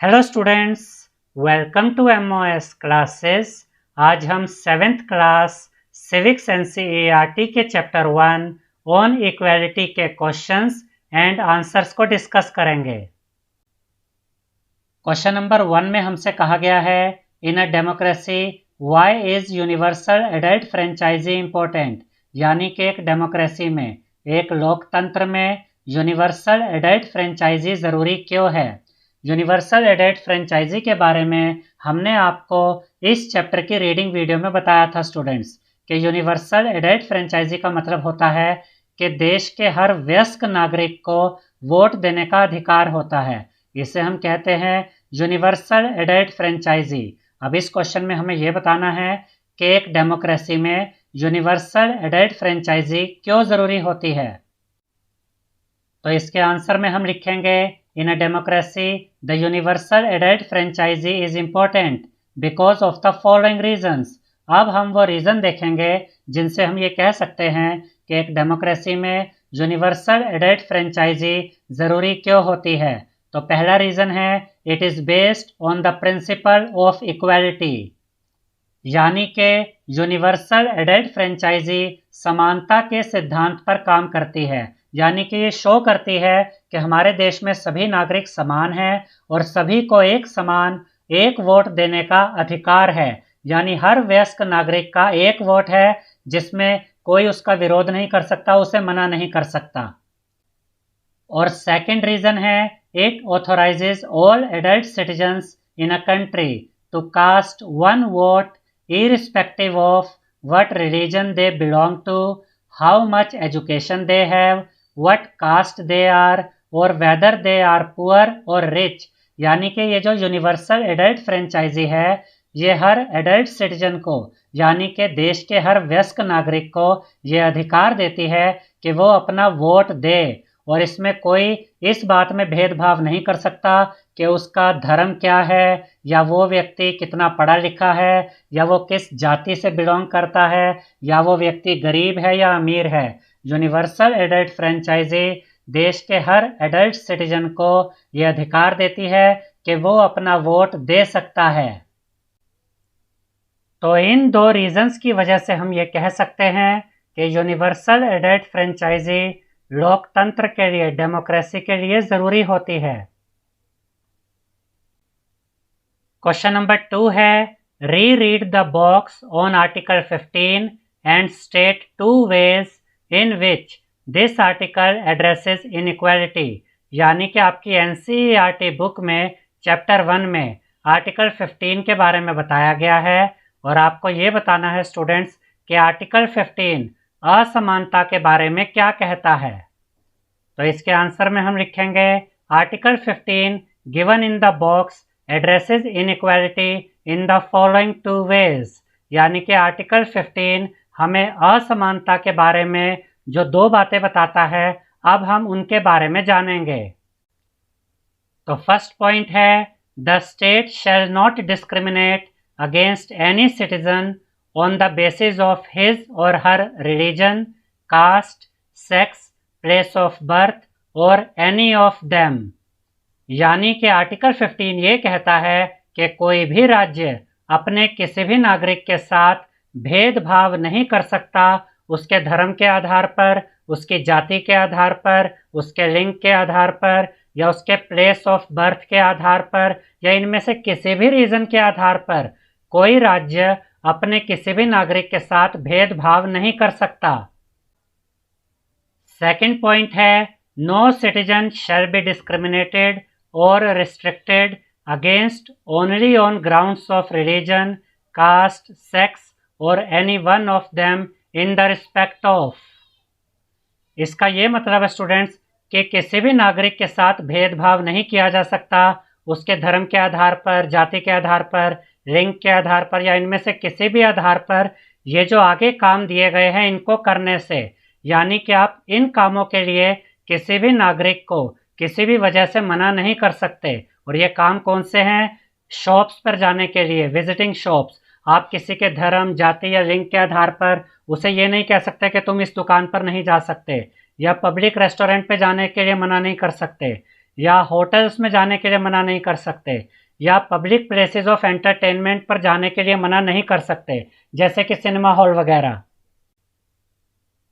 Hello students, welcome to MOS classes. आज हम 7th class civics NCERT के chapter 1 on equality के questions and answers को discuss करेंगे। क्वेश्चन नंबर 1 में हमसे कहा गया है, in a democracy why is universal adult franchise important. यानी कि एक डेमोक्रेसी में, एक लोकतंत्र में यूनिवर्सल एडल्ट फ्रेंचाइजी ज़रूरी क्यों है। यूनिवर्सल एडल्ट फ्रेंचाइजी के बारे में हमने आपको इस चैप्टर की रीडिंग वीडियो में बताया था स्टूडेंट्स कि यूनिवर्सल एडल्ट फ्रेंचाइजी का मतलब होता है कि देश के हर वयस्क नागरिक को वोट देने का अधिकार होता है। इसे हम कहते हैं यूनिवर्सल एडल्ट फ्रेंचाइजी। अब इस क्वेश्चन में हमें यह बताना है कि एक डेमोक्रेसी में यूनिवर्सल एडल्ट फ्रेंचाइजी क्यों ज़रूरी होती है। तो इसके आंसर में हम लिखेंगे, in a democracy the universal adult franchise is important because of the following reasons. अब हम वो रीज़न देखेंगे जिनसे हम ये कह सकते हैं कि एक डेमोक्रेसी में यूनिवर्सल एडल्ट फ्रेंचाइजी ज़रूरी क्यों होती है। तो पहला रीज़न है, it is based on the principle of equality. यानी कि यूनिवर्सल एडल्ट फ्रेंचाइजी समानता के सिद्धांत पर काम करती है। यानी कि ये शो करती है कि हमारे देश में सभी नागरिक समान हैं और सभी को एक समान एक वोट देने का अधिकार है। यानी हर वयस्क नागरिक का एक वोट है जिसमें कोई उसका विरोध नहीं कर सकता, उसे मना नहीं कर सकता। और सेकंड रीजन है, it authorises all adult citizens in a country to cast one vote irrespective of what religion they belong to, how much education they have, what caste they are, और whether they are poor or rich। यानी कि ये जो universal adult franchise है, ये हर adult citizen को, यानी कि देश के हर वयस्क नागरिक को ये अधिकार देती है कि वो अपना वोट दे। और इसमें कोई इस बात में भेदभाव नहीं कर सकता कि उसका धर्म क्या है, या वो व्यक्ति कितना पढ़ा लिखा है, या वो किस जाति से बिलोंग करता है, या वो व्यक्ति गरीब है या अमीर है। यूनिवर्सल एडल्ट फ्रेंचाइजी देश के हर एडल्ट सिटीजन को ये अधिकार देती है कि वो अपना वोट दे सकता है। तो इन दो रीजंस की वजह से हम ये कह सकते हैं कि यूनिवर्सल एडल्ट फ्रेंचाइजी लोकतंत्र के लिए, डेमोक्रेसी के लिए ज़रूरी होती है। क्वेश्चन नंबर 2 है, read the box on article 15 and state 2 ways in which this article addresses inequality. यानी कि आपकी एनसीईआरटी बुक में चैप्टर 1 में आर्टिकल 15 के बारे में बताया गया है और आपको ये बताना है स्टूडेंट्स कि आर्टिकल 15 असमानता के बारे में क्या कहता है। तो इसके आंसर में हम लिखेंगे, article 15 given in the box addresses inequality in the following 2 ways. यानी कि आर्टिकल 15 हमें असमानता के बारे में जो 2 बातें बताता है, अब हम उनके बारे में जानेंगे। तो फर्स्ट पॉइंट है, the state shall not discriminate against any citizen on the basis of his और her religion, caste, sex, place of birth और एनी ऑफ देम। यानी कि आर्टिकल 15 ये कहता है कि कोई भी राज्य अपने किसी भी नागरिक के साथ भेदभाव नहीं कर सकता उसके धर्म के आधार पर, उसकी जाति के आधार पर, उसके लिंग के आधार पर, या उसके प्लेस ऑफ बर्थ के आधार पर, या इनमें से किसी भी रीजन के आधार पर कोई राज्य अपने किसी भी नागरिक के साथ भेदभाव नहीं कर सकता। सेकंड पॉइंट है, no citizen shall be discriminated और restricted against only on grounds of religion, caste, sex और any one of them in the respect of. इसका ये मतलब है स्टूडेंट्स कि किसी भी नागरिक के साथ भेदभाव नहीं किया जा सकता उसके धर्म के आधार पर, जाति के आधार पर, लिंग के आधार पर, या इनमें से किसी भी आधार पर ये जो आगे काम दिए गए हैं इनको करने से। यानी कि आप इन कामों के लिए किसी भी नागरिक को किसी भी वजह से मना नहीं कर सकते। और ये काम कौन से हैं? शॉप्स पर जाने के लिए, विजिटिंग शॉप्स। आप किसी के धर्म, जाति या लिंग के आधार पर उसे ये नहीं कह सकते कि तुम इस दुकान पर नहीं जा सकते, या पब्लिक रेस्टोरेंट पे जाने के लिए मना नहीं कर सकते, या होटल्स में जाने के लिए मना नहीं कर सकते, या पब्लिक प्लेसेस ऑफ एंटरटेनमेंट पर जाने के लिए मना नहीं कर सकते, जैसे कि सिनेमा हॉल वगैरह।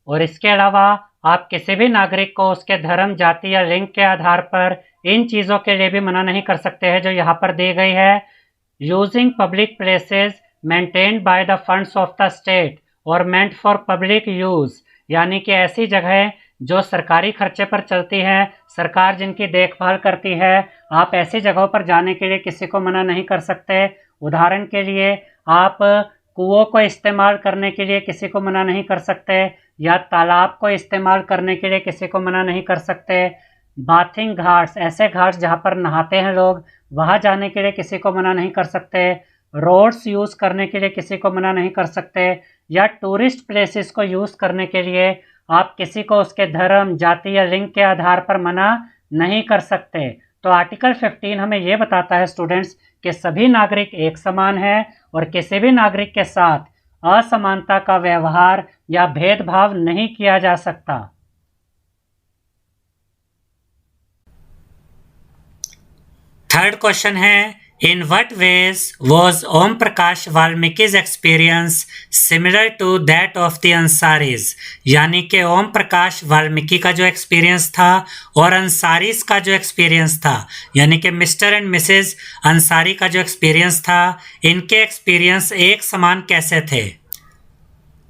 और इसके अलावा आप किसी भी नागरिक को उसके धर्म, जाति या लिंग के आधार पर इन चीज़ों के लिए भी मना नहीं कर सकते हैं जो यहाँ पर दी गई है। Using public places maintained by the funds of the state और मेंट फॉर पब्लिक यूज़, यानी कि ऐसी जगहें जो सरकारी खर्चे पर चलती हैं, सरकार जिनकी देखभाल करती है, आप ऐसी जगहों पर जाने के लिए किसी को मना नहीं कर सकते। उदाहरण के लिए आप कुओं को इस्तेमाल करने के लिए किसी को मना नहीं कर सकते, या तालाब को इस्तेमाल करने के लिए किसी को मना नहीं कर सकते। बाथिंग घाट्स, ऐसे घाट्स जहाँ पर नहाते हैं लोग, वहाँ जाने के लिए किसी को मना नहीं कर सकते। रोड्स यूज़ करने के लिए किसी को मना नहीं कर सकते, या टूरिस्ट प्लेसेस को यूज़ करने के लिए आप किसी को उसके धर्म, जाति या लिंग के आधार पर मना नहीं कर सकते। तो आर्टिकल 15 हमें ये बताता है स्टूडेंट्स कि सभी नागरिक एक समान हैं और किसी भी नागरिक के साथ असमानता का व्यवहार या भेदभाव नहीं किया जा सकता। थर्ड क्वेश्चन है, in what ways was Om Prakash Valmiki's experience similar to that of the Ansaris, यानी कि ओम प्रकाश वाल्मीकि का जो एक्सपीरियंस था और अंसारीज का जो एक्सपीरियंस था, यानी कि मिस्टर एंड मिसेज अंसारी का जो एक्सपीरियंस था, इनके एक्सपीरियंस एक समान कैसे थे।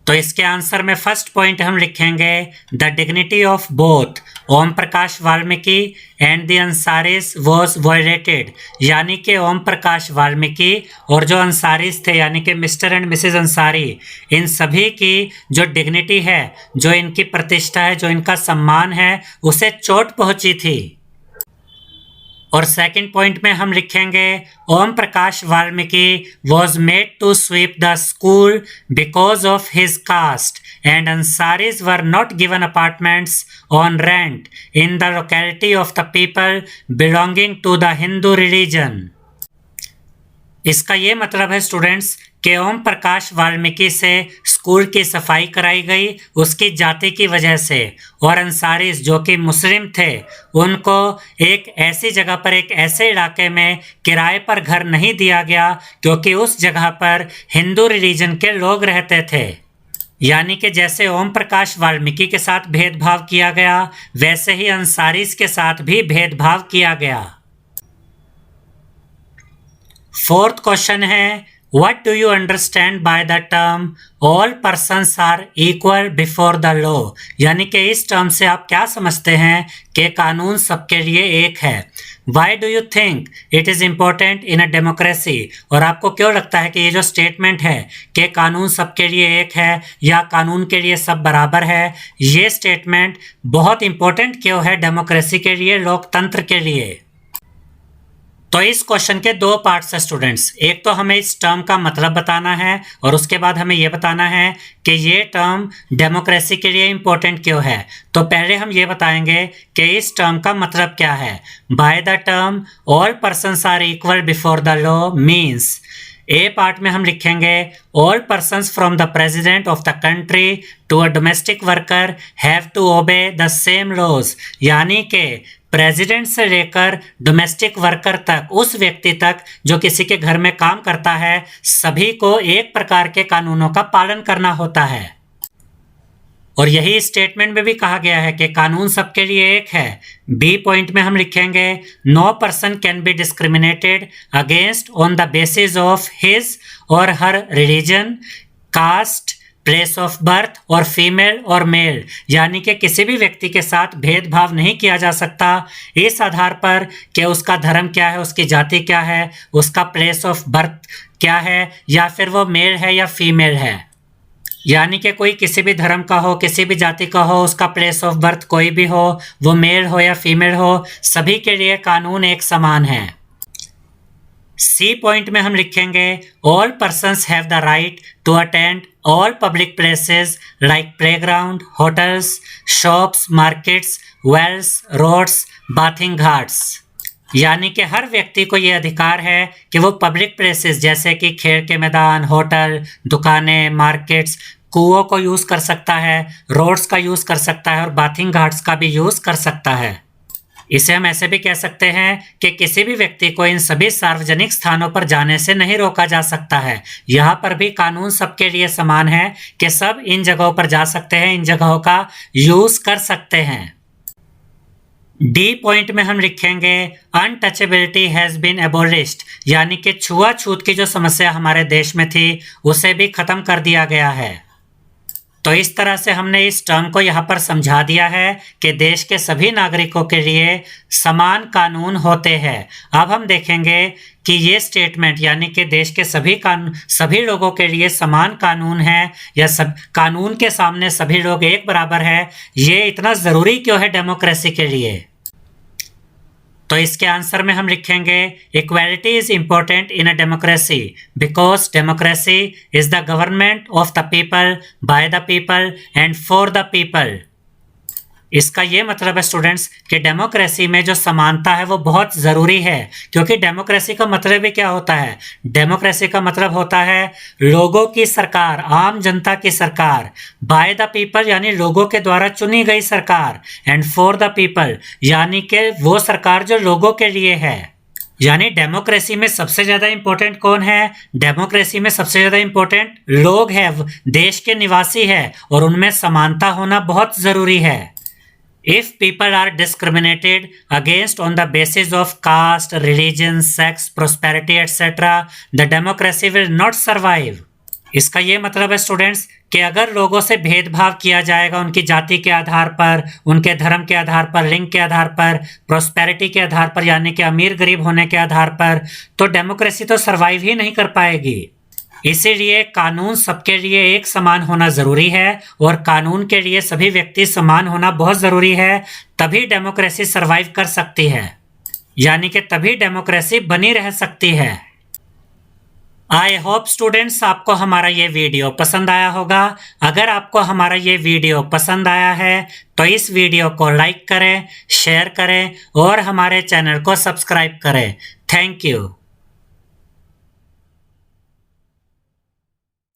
तो इसके आंसर में फर्स्ट पॉइंट हम लिखेंगे, the dignity of both Om Prakash Valmiki and the Ansaris was violated, यानी कि ओम प्रकाश वाल्मीकि और जो अंसारीज थे यानी कि मिस्टर एंड मिसेज अंसारी, इन सभी की जो डिग्निटी है, जो इनकी प्रतिष्ठा है, जो इनका सम्मान है, उसे चोट पहुंची थी। और सेकंड पॉइंट में हम लिखेंगे, Om Prakash Valmiki was made to sweep the school because of his caste and Ansaris were not given apartments on rent in the locality of the people belonging to the Hindu religion. इसका ये मतलब है स्टूडेंट्स कि ओम प्रकाश वाल्मीकि से स्कूल की सफाई कराई गई उसकी जाति की वजह से, और अंसारीज जो कि मुस्लिम थे उनको एक ऐसी जगह पर, एक ऐसे इलाके में किराए पर घर नहीं दिया गया क्योंकि उस जगह पर हिंदू रिलीजन के लोग रहते थे। यानी कि जैसे ओम प्रकाश वाल्मीकि के साथ भेदभाव किया गया, वैसे ही अंसारीज के साथ भी भेदभाव किया गया। फोर्थ क्वेश्चन है, what do you understand by the term all persons are equal before the law, यानी कि इस टर्म से आप क्या समझते हैं कि कानून सबके लिए एक है। Why do you think it is important in a democracy, और आपको क्यों लगता है कि ये जो स्टेटमेंट है कि कानून सबके लिए एक है या कानून के लिए सब बराबर है, ये स्टेटमेंट बहुत इंपॉर्टेंट क्यों है डेमोक्रेसी के लिए, लोकतंत्र के लिए। तो इस क्वेश्चन के दो पार्ट्स हैं स्टूडेंट्स, एक तो हमें इस टर्म का मतलब बताना है और उसके बाद हमें यह बताना है कि ये टर्म डेमोक्रेसी के लिए इम्पोर्टेंट क्यों है। तो पहले हम ये बताएंगे कि इस टर्म का मतलब क्या है। By the term all persons are equal before the law means, a part में हम लिखेंगे, all persons from the president of the country to a domestic worker have to obey the same laws, यानी कि president से लेकर domestic worker तक, उस व्यक्ति तक जो किसी के घर में काम करता है, सभी को एक प्रकार के कानूनों का पालन करना होता है। और यही स्टेटमेंट में भी कहा गया है कि कानून सबके लिए एक है। बी पॉइंट में हम लिखेंगे, no person can be discriminated against on the basis of his और her religion, caste, place of birth और फीमेल और मेल, यानी कि किसी भी व्यक्ति के साथ भेदभाव नहीं किया जा सकता इस आधार पर कि उसका धर्म क्या है, उसकी जाति क्या है, उसका प्लेस ऑफ बर्थ क्या है, या फिर वो मेल है या फीमेल है। यानी कि कोई किसी भी धर्म का हो, किसी भी जाति का हो, उसका प्लेस ऑफ बर्थ कोई भी हो, वो मेल हो या फीमेल हो, सभी के लिए कानून एक समान है। सी पॉइंट में हम लिखेंगे, all persons have the right to attend all public places like playground, hotels, shops, markets, wells, roads, bathing ghats, यानी कि हर व्यक्ति को ये अधिकार है कि वो पब्लिक प्लेसेस जैसे कि खेल के मैदान, होटल, दुकानें, मार्केट्स, कुओं को यूज़ कर सकता है, रोड्स का यूज़ कर सकता है और बाथिंग घाट्स का भी यूज़ कर सकता है। इसे हम ऐसे भी कह सकते हैं कि किसी भी व्यक्ति को इन सभी सार्वजनिक स्थानों पर जाने से नहीं रोका जा सकता है। यहाँ पर भी कानून सबके लिए समान है कि सब इन जगहों पर जा सकते हैं, इन जगहों का यूज कर सकते हैं। डी पॉइंट में हम लिखेंगे अनटचेबिलिटी हैज बीन एबोलिश्ड, यानी कि छुआछूत की जो समस्या हमारे देश में थी उसे भी खत्म कर दिया गया है। तो इस तरह से हमने इस टर्म को यहाँ पर समझा दिया है कि देश के सभी नागरिकों के लिए समान कानून होते हैं। अब हम देखेंगे कि ये स्टेटमेंट यानी कि देश के सभी लोगों के लिए समान कानून है या सब कानून के सामने सभी लोग एक बराबर है, ये इतना ज़रूरी क्यों है डेमोक्रेसी के लिए। तो इसके आंसर में हम लिखेंगे equality is important in a democracy because democracy is the government of the people by the people and for the people. इसका ये मतलब है स्टूडेंट्स कि डेमोक्रेसी में जो समानता है वो बहुत ज़रूरी है, क्योंकि डेमोक्रेसी का मतलब ही क्या होता है। डेमोक्रेसी का मतलब होता है लोगों की सरकार, आम जनता की सरकार, बाय द पीपल यानी लोगों के द्वारा चुनी गई सरकार, एंड फॉर द पीपल यानी कि वो सरकार जो लोगों के लिए है। यानी डेमोक्रेसी में सबसे ज़्यादा इंपॉर्टेंट कौन है? डेमोक्रेसी में सबसे ज़्यादा इंपॉर्टेंट लोग हैं, देश के निवासी है, और उनमें समानता होना बहुत ज़रूरी है। If people are discriminated against on the basis of caste, religion, sex, prosperity, etc., the democracy will not survive. इसका ये मतलब है स्टूडेंट्स कि अगर लोगों से भेदभाव किया जाएगा उनकी जाति के आधार पर, उनके धर्म के आधार पर, लिंग के आधार पर, प्रॉस्पेरिटी के आधार पर यानी कि अमीर गरीब होने के आधार पर, तो डेमोक्रेसी तो सर्वाइव ही नहीं कर पाएगी। इसीलिए कानून सबके लिए एक समान होना ज़रूरी है और कानून के लिए सभी व्यक्ति समान होना बहुत ज़रूरी है, तभी डेमोक्रेसी सर्वाइव कर सकती है, यानी कि तभी डेमोक्रेसी बनी रह सकती है। आई होप स्टूडेंट्स आपको हमारा ये वीडियो पसंद आया होगा। अगर आपको हमारा ये वीडियो पसंद आया है तो इस वीडियो को लाइक करें, शेयर करें और हमारे चैनल को सब्सक्राइब करें। Thank you.